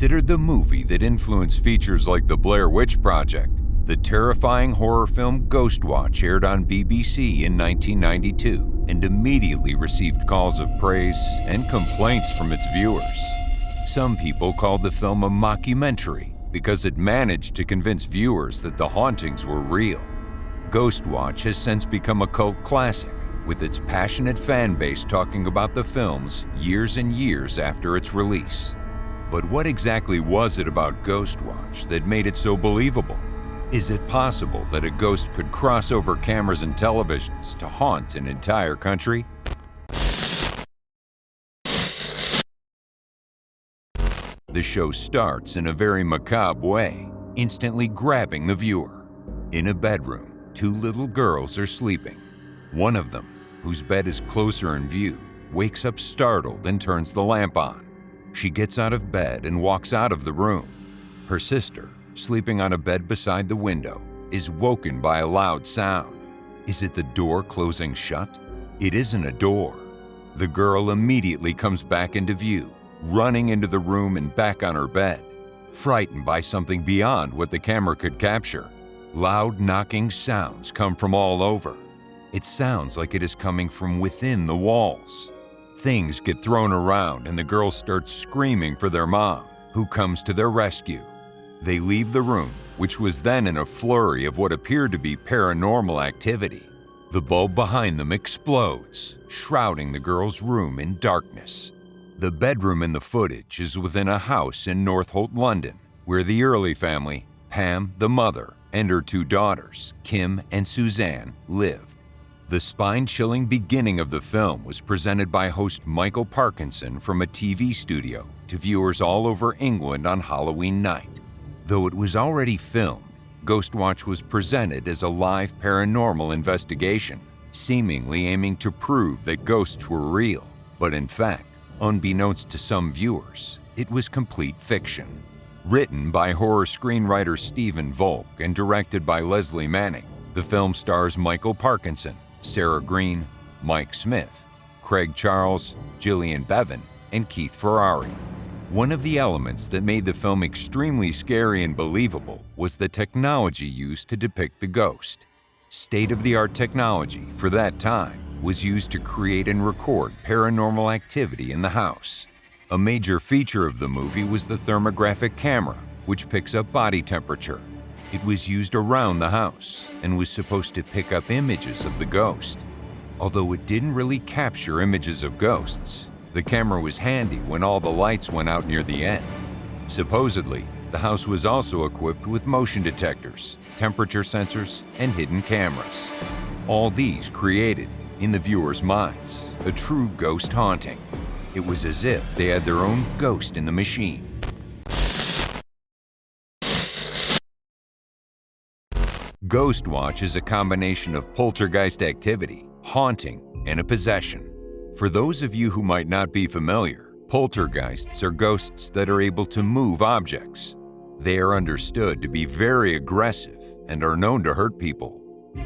Considered the movie that influenced features like The Blair Witch Project, the terrifying horror film Ghostwatch aired on BBC in 1992 and immediately received calls of praise and complaints from its viewers. Some people called the film a mockumentary because it managed to convince viewers that the hauntings were real. Ghostwatch has since become a cult classic, with its passionate fan base talking about the films years and years after its release. But what exactly was it about Ghostwatch that made it so believable? Is it possible that a ghost could cross over cameras and televisions to haunt an entire country? The show starts in a very macabre way, instantly grabbing the viewer. In a bedroom, two little girls are sleeping. One of them, whose bed is closer in view, wakes up startled and turns the lamp on. She gets out of bed and walks out of the room. Her sister, sleeping on a bed beside the window, is woken by a loud sound. Is it the door closing shut? It isn't a door. The girl immediately comes back into view, running into the room and back on her bed, frightened by something beyond what the camera could capture. Loud knocking sounds come from all over. It sounds like it is coming from within the walls. Things get thrown around and the girls start screaming for their mom, who comes to their rescue. They leave the room, which was then in a flurry of what appeared to be paranormal activity. The bulb behind them explodes, shrouding the girls' room in darkness. The bedroom in the footage is within a house in North Holt, London, where the Early family, Pam, the mother, and her two daughters, Kim and Suzanne, lived. The spine-chilling beginning of the film was presented by host Michael Parkinson from a TV studio to viewers all over England on Halloween night. Though it was already filmed, Ghostwatch was presented as a live paranormal investigation, seemingly aiming to prove that ghosts were real. But in fact, unbeknownst to some viewers, it was complete fiction. Written by horror screenwriter Stephen Volk and directed by Leslie Manning, the film stars Michael Parkinson, Sarah Green, Mike Smith, Craig Charles, Gillian Bevan, and Keith Ferrari. One of the elements that made the film extremely scary and believable was the technology used to depict the ghost. State-of-the-art technology for that time was used to create and record paranormal activity in the house. A major feature of the movie was the thermographic camera, which picks up body temperature. It was used around the house and was supposed to pick up images of the ghost. Although it didn't really capture images of ghosts, the camera was handy when all the lights went out near the end. Supposedly, the house was also equipped with motion detectors, temperature sensors, and hidden cameras. All these created, in the viewers' minds, a true ghost haunting. It was as if they had their own ghost in the machine. Ghostwatch is a combination of poltergeist activity, haunting, and a possession. For those of you who might not be familiar, poltergeists are ghosts that are able to move objects. They are understood to be very aggressive and are known to hurt people.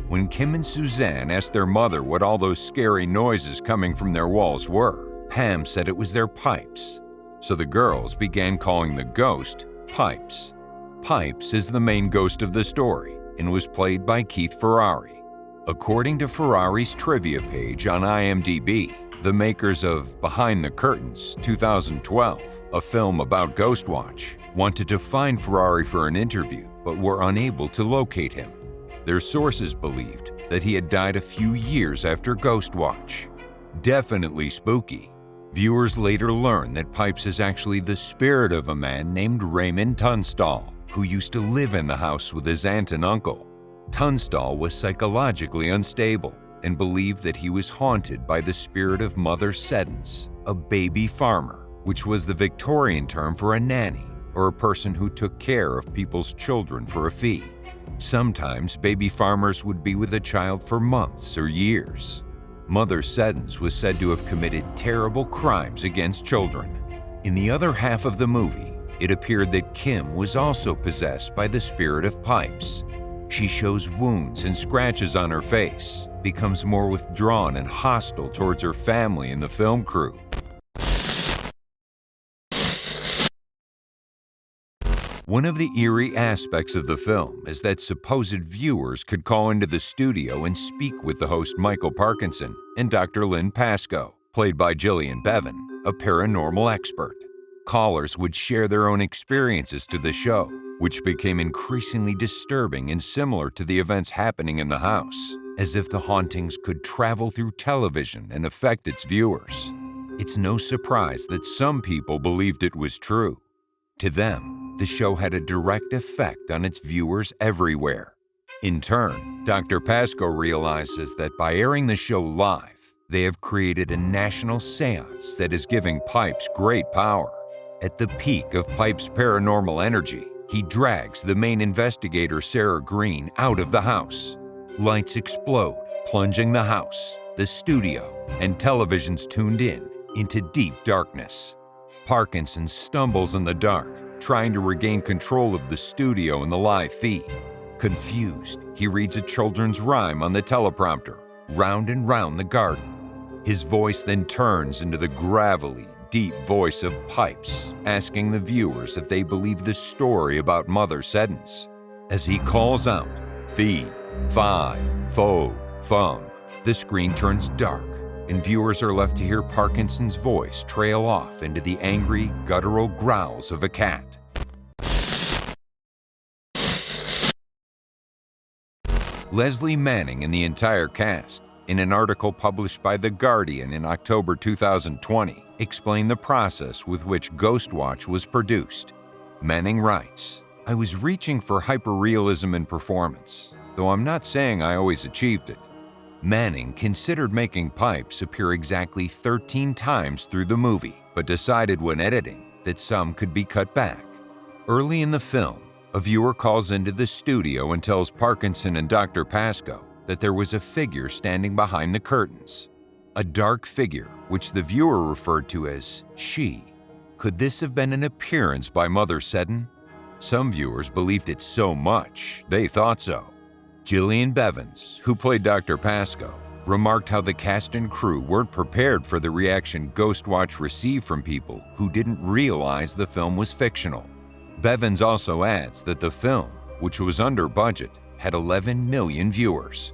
When Kim and Suzanne asked their mother what all those scary noises coming from their walls were, Pam said it was their pipes. So the girls began calling the ghost Pipes. Pipes is the main ghost of the story and was played by Keith Ferrari. According to Ferrari's trivia page on IMDb, the makers of Behind the Curtains 2012, a film about Ghostwatch, wanted to find Ferrari for an interview but were unable to locate him. Their sources believed that he had died a few years after Ghostwatch. Definitely spooky. Viewers later learned that Pipes is actually the spirit of a man named Raymond Tunstall, who used to live in the house with his aunt and uncle. Tunstall was psychologically unstable and believed that he was haunted by the spirit of Mother Seddons, a baby farmer, which was the Victorian term for a nanny, or a person who took care of people's children for a fee. Sometimes baby farmers would be with a child for months or years. Mother Seddons was said to have committed terrible crimes against children. In the other half of the movie, it appeared that Kim was also possessed by the spirit of Pipes. She shows wounds and scratches on her face, becomes more withdrawn and hostile towards her family and the film crew. One of the eerie aspects of the film is that supposed viewers could call into the studio and speak with the host Michael Parkinson and Dr. Lynn Pascoe, played by Gillian Bevan, a paranormal expert. Callers would share their own experiences to the show, which became increasingly disturbing and similar to the events happening in the house, as if the hauntings could travel through television and affect its viewers. It's no surprise that some people believed it was true. To them, the show had a direct effect on its viewers everywhere. In turn, Dr. Pascoe realizes that by airing the show live, they have created a national seance that is giving Pipes great power. At the peak of Pipes' paranormal energy, he drags the main investigator, Sarah Green, out of the house. Lights explode, plunging the house, the studio, and televisions tuned in into deep darkness. Parkinson stumbles in the dark, trying to regain control of the studio and the live feed. Confused, he reads a children's rhyme on the teleprompter, "Round and round the garden." His voice then turns into the gravelly, deep voice of Pipes, asking the viewers if they believe the story about Mother Seddons. As he calls out, "Fee, fi, fo, fum," the screen turns dark, and viewers are left to hear Parkinson's voice trail off into the angry, guttural growls of a cat. Leslie Manning and the entire cast, in an article published by The Guardian in October 2020, explained the process with which Ghostwatch was produced. Manning writes, "I was reaching for hyperrealism in performance, though I'm not saying I always achieved it." Manning considered making Pipes appear exactly 13 times through the movie, but decided when editing that some could be cut back. Early in the film, a viewer calls into the studio and tells Parkinson and Dr. Pascoe that there was a figure standing behind the curtains. A dark figure, which the viewer referred to as she. Could this have been an appearance by Mother Seddon? Some viewers believed it so much, they thought so. Gillian Bevans, who played Dr. Pascoe, remarked how the cast and crew weren't prepared for the reaction Ghostwatch received from people who didn't realize the film was fictional. Bevans also adds that the film, which was under budget, had 11 million viewers.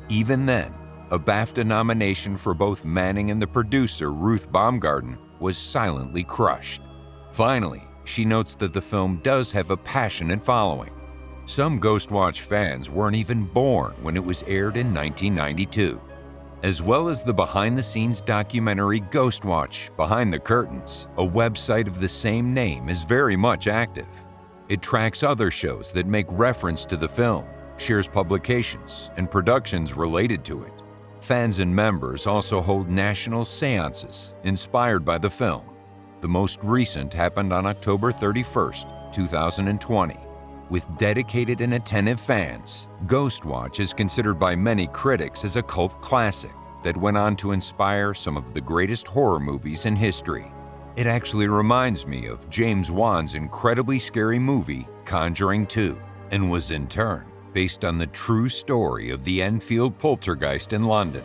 Even then, a BAFTA nomination for both Manning and the producer, Ruth Baumgarten, was silently crushed. Finally, she notes that the film does have a passionate following. Some Ghostwatch fans weren't even born when it was aired in 1992. As well as the behind-the-scenes documentary Ghostwatch Behind the Curtains, a website of the same name is very much active. It tracks other shows that make reference to the film, shares publications and productions related to it. Fans and members also hold national seances inspired by the film. The most recent happened on October 31st, 2020. With dedicated and attentive fans, Ghostwatch is considered by many critics as a cult classic that went on to inspire some of the greatest horror movies in history. It actually reminds me of James Wan's incredibly scary movie, Conjuring 2, and was in turn based on the true story of the Enfield poltergeist in London.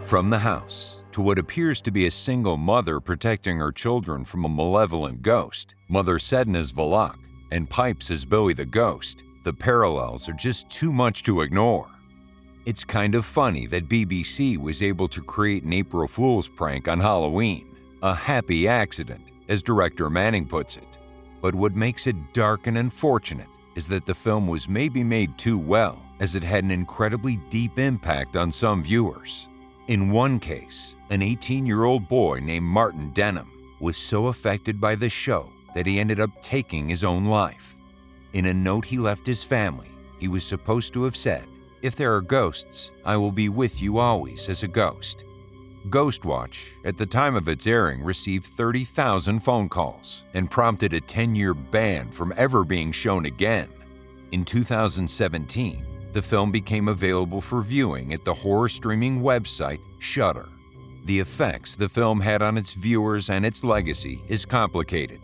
From the house to what appears to be a single mother protecting her children from a malevolent ghost, Mother Seddon as Valak, and Pipes as Billy the Ghost, the parallels are just too much to ignore. It's kind of funny that BBC was able to create an April Fool's prank on Halloween, a happy accident, as director Manning puts it. But what makes it dark and unfortunate is that the film was maybe made too well, as it had an incredibly deep impact on some viewers. In one case, an 18-year-old boy named Martin Denham was so affected by the show that he ended up taking his own life. In a note he left his family, he was supposed to have said, "If there are ghosts, I will be with you always as a ghost." Ghostwatch, at the time of its airing, received 30,000 phone calls and prompted a 10-year ban from ever being shown again. In 2017, the film became available for viewing at the horror streaming website Shudder. The effects the film had on its viewers and its legacy is complicated.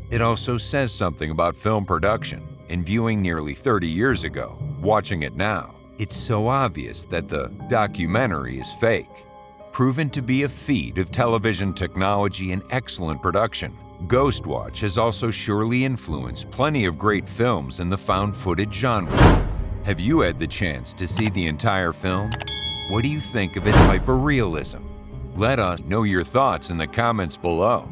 It also says something about film production, and viewing nearly 30 years ago, watching it now, it's so obvious that the documentary is fake. Proven to be a feat of television technology and excellent production, Ghostwatch has also surely influenced plenty of great films in the found footage genre. Have you had the chance to see the entire film? What do you think of its hyperrealism? Let us know your thoughts in the comments below.